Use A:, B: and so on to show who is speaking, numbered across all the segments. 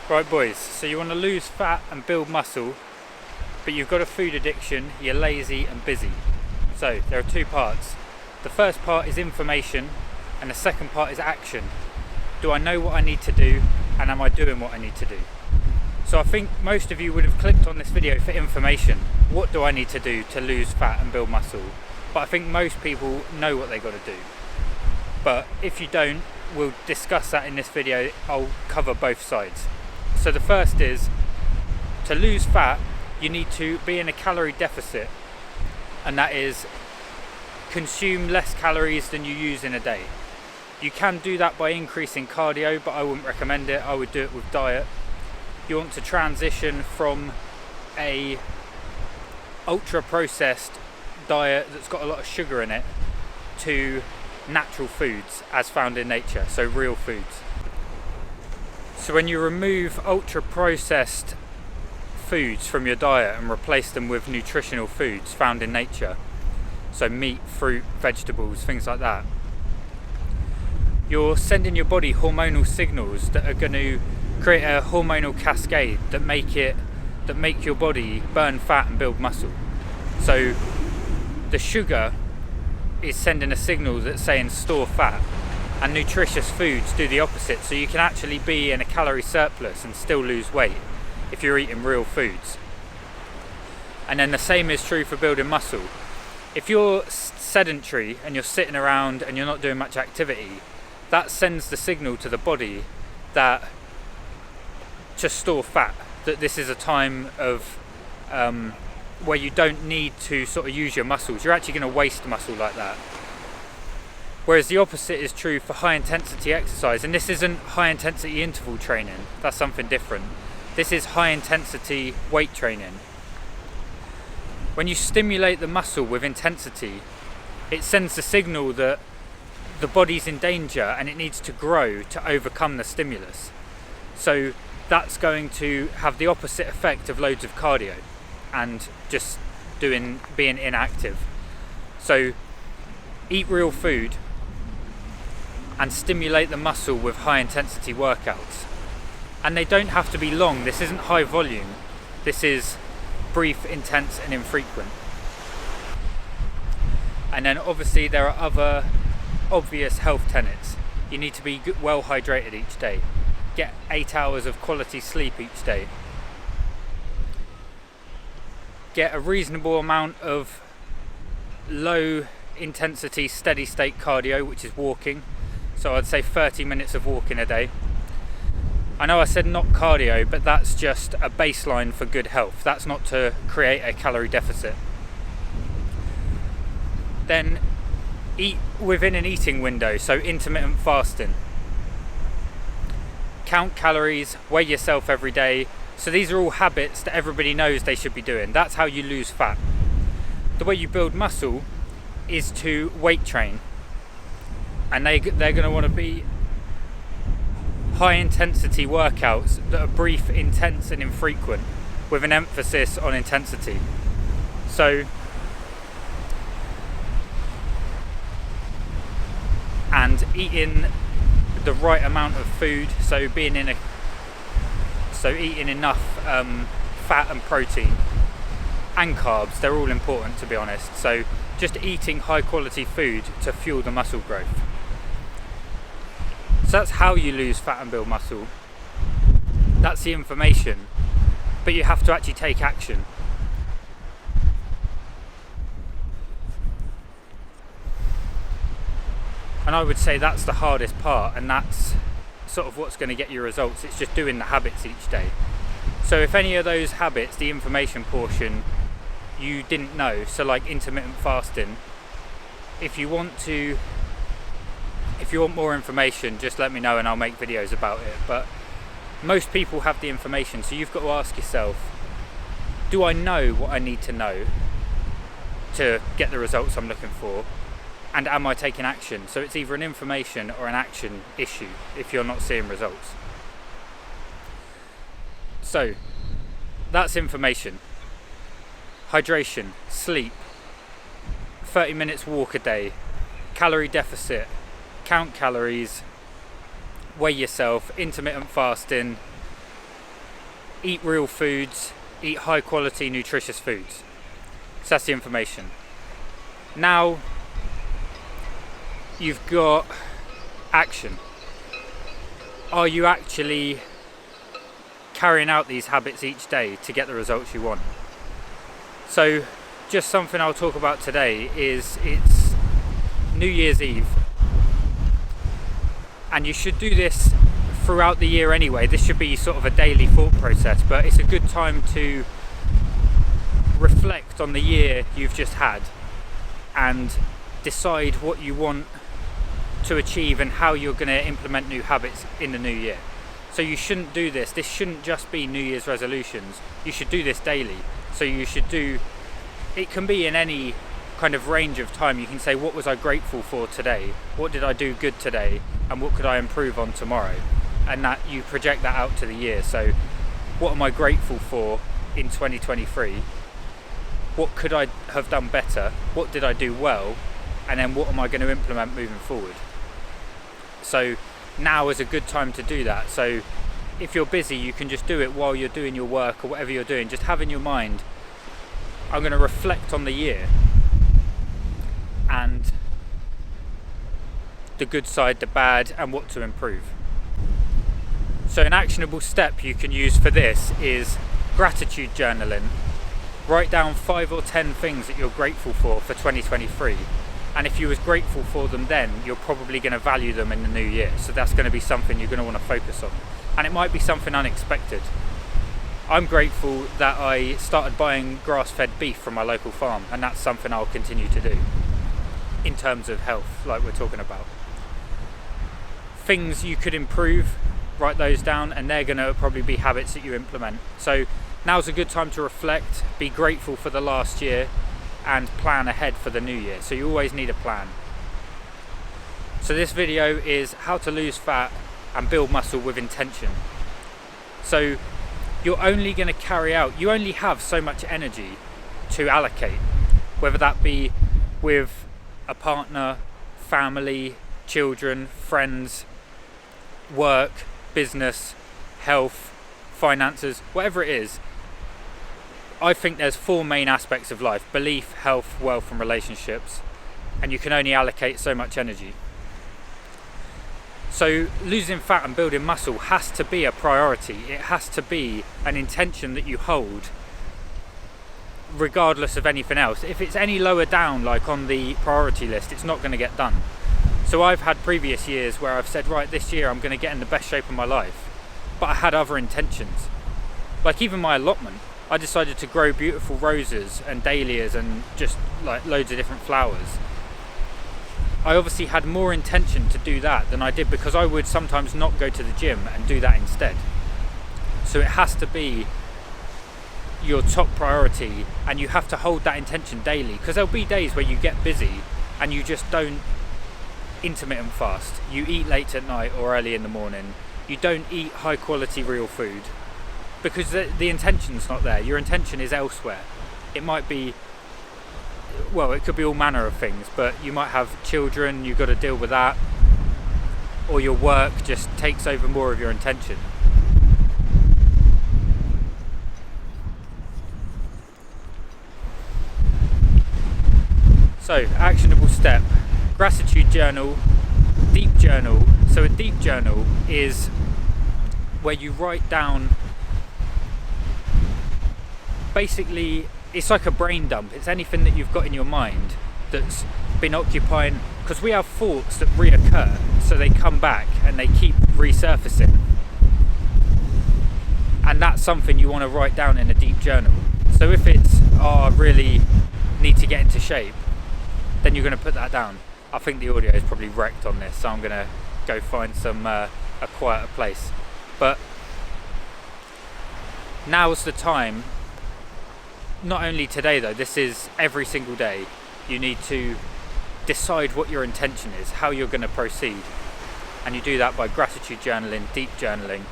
A: Right boys, so you want to lose fat and build muscle, but you've got a food addiction, you're lazy and busy. So there are two parts. The first part is information and the second part is action. Do I know what I need to do and am I doing what I need to do? So I think most of you would have clicked on this video for information. What do I need to do to lose fat and build muscle? But I think most people know what they got to do. But if you don't, we'll discuss that in this video. I'll cover both sides. So the first is, to lose fat, you need to be in a calorie deficit, and that is consume less calories than you use in a day. You can do that by increasing cardio, but I wouldn't recommend it. I would do it with diet. You want to transition from a ultra processed diet that's got a lot of sugar in it to natural foods as found in nature, so real foods. So when you remove ultra processed foods from your diet and replace them with nutritional foods found in nature, so meat, fruit, vegetables, things like that, you're sending your body hormonal signals that are going to create a hormonal cascade that make your body burn fat and build muscle. So the sugar is sending a signal that's saying store fat, and nutritious foods do the opposite, so you can actually be in a calorie surplus and still lose weight if you're eating real foods. And then the same is true for building muscle. If you're sedentary and you're sitting around and you're not doing much activity, that sends the signal to the body that to store fat, that this is a time of where you don't need to sort of use your muscles. You're actually going to waste muscle like that. Whereas the opposite is true for high intensity exercise, and this isn't high intensity interval training, that's something different. This is high intensity weight training. When you stimulate the muscle with intensity, it sends the signal that the body's in danger and it needs to grow to overcome the stimulus. So that's going to have the opposite effect of loads of cardio and just being inactive. So eat real food and stimulate the muscle with high intensity workouts. And they don't have to be long. This isn't high volume. This is brief, intense and infrequent. And then obviously there are other obvious health tenets. You need to be well hydrated each day. Get 8 hours of quality sleep each day. Get a reasonable amount of low intensity steady state cardio, which is walking. So I'd say 30 minutes of walking a day. I know I said not cardio, but that's just a baseline for good health. That's not to create a calorie deficit. Then eat within an eating window, so intermittent fasting. Count calories, weigh yourself every day. So these are all habits that everybody knows they should be doing. That's how you lose fat. The way you build muscle is to weight train. And they're going to want to be high intensity workouts that are brief, intense and infrequent, with an emphasis on intensity. So, and eating the right amount of food, so eating enough fat and protein and carbs, they're all important, to be honest. So just eating high quality food to fuel the muscle growth. So that's how you lose fat and build muscle. That's the information, but you have to actually take action. And I would say that's the hardest part, and that's sort of what's going to get you results. It's just doing the habits each day. So if any of those habits, the information portion, you didn't know, so like intermittent fasting, if you want more information, just let me know and I'll make videos about it. But most people have the information, so you've got to ask yourself, do I know what I need to know to get the results I'm looking for? And am I taking action? So it's either an information or an action issue if you're not seeing results. So that's information. Hydration, sleep, 30 minutes walk a day, calorie deficit, count calories, weigh yourself, intermittent fasting, eat real foods, eat high quality nutritious foods. So that's the information. Now you've got action. Are you actually carrying out these habits each day to get the results you want? So just something I'll talk about today is it's New Year's Eve, and you should do this throughout the year anyway. This should be sort of a daily thought process, but it's a good time to reflect on the year you've just had and decide what you want to achieve and how you're going to implement new habits in the new year. So you shouldn't do this shouldn't just be New Year's resolutions. You should do this daily. So you should do, it can be in any kind of range of time. You can say, what was I grateful for today? What did I do good today? And what could I improve on tomorrow? And that you project that out to the year. So what am I grateful for in 2023? What could I have done better? What did I do well? And then what am I going to implement moving forward? So now is a good time to do that. So if you're busy, you can just do it while you're doing your work or whatever you're doing. Just have in your mind, I'm going to reflect on the year and the good side, the bad, and what to improve. So an actionable step you can use for this is gratitude journaling. Write down 5 or 10 things that you're grateful for 2023. And if you was grateful for them then, you're probably going to value them in the new year. So that's going to be something you're going to want to focus on. And it might be something unexpected. I'm grateful that I started buying grass-fed beef from my local farm, and that's something I'll continue to do in terms of health, like we're talking about. Things you could improve, write those down, and they're going to probably be habits that you implement. So now's a good time to reflect, be grateful for the last year, and plan ahead for the new year. So you always need a plan. So this video is how to lose fat and build muscle with intention. So you're only going to carry out, you only have so much energy to allocate, whether that be with a partner, family, children, friends, work, business, health, finances, whatever it is. I think there's 4 main aspects of life: belief, health, wealth, and relationships. And you can only allocate so much energy. So losing fat and building muscle has to be a priority. It has to be an intention that you hold regardless of anything else. If it's any lower down, like on the priority list, it's not going to get done. So I've had previous years where I've said, right, this year I'm going to get in the best shape of my life, but I had other intentions. Like even my allotment, I decided to grow beautiful roses and dahlias and just like loads of different flowers. I obviously had more intention to do that than I did, because I would sometimes not go to the gym and do that instead. So it has to be your top priority, and you have to hold that intention daily, because there'll be days where you get busy and you just don't intermittent fast. You eat late at night or early in the morning. You don't eat high quality real food because the intention's not there. Your intention is elsewhere. It might be, well, it could be all manner of things, but you might have children, you've got to deal with that, or your work just takes over more of your intention. So, actionable step, gratitude journal, deep journal. So a deep journal is where you write down, basically it's like a brain dump. It's anything that you've got in your mind that's been occupying, because we have thoughts that reoccur, so they come back and they keep resurfacing. And that's something you want to write down in a deep journal. So if it's, oh, I really need to get into shape, then you're going to put that down. I think the audio is probably wrecked on this, so I'm going to go find some a quieter place. But now's the time. Not only today though, this is every single day. You need to decide what your intention is, how you're going to proceed. And you do that by gratitude journaling, deep journaling,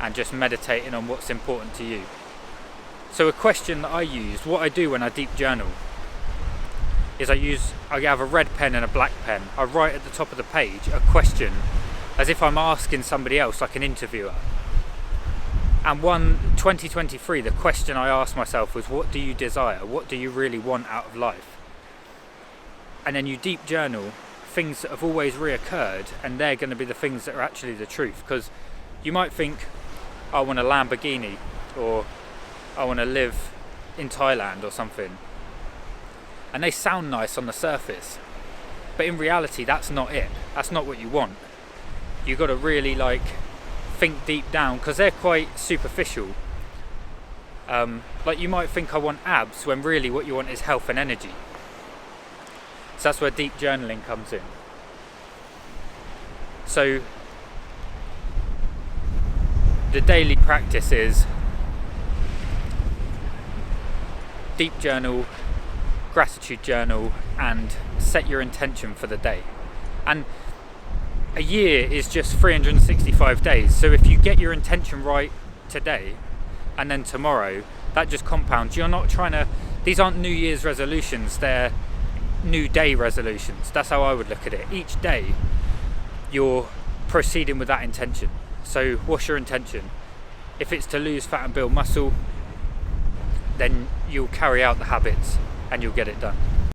A: and just meditating on what's important to you. So a question that I use, what I do when I deep journal, is I have a red pen and a black pen. I write at the top of the page a question as if I'm asking somebody else, like an interviewer. And 2023, the question I asked myself was, what do you desire? What do you really want out of life? And then you deep journal things that have always reoccurred, and they're going to be the things that are actually the truth. Because you might think, I want a Lamborghini, or I want to live in Thailand or something, and they sound nice on the surface, but in reality that's not it. That's not what you want. You got to really think deep down, because they're quite superficial. Like you might think I want abs, when really what you want is health and energy. So that's where deep journaling comes in. So the daily practice is deep journal, gratitude journal, and set your intention for the day. And a year is just 365 days. So if you get your intention right today and then tomorrow, that just compounds. You're not trying to, these aren't New Year's resolutions, they're new day resolutions. That's how I would look at it. Each day you're proceeding with that intention. So what's your intention? If it's to lose fat and build muscle, then you'll carry out the habits and you'll get it done.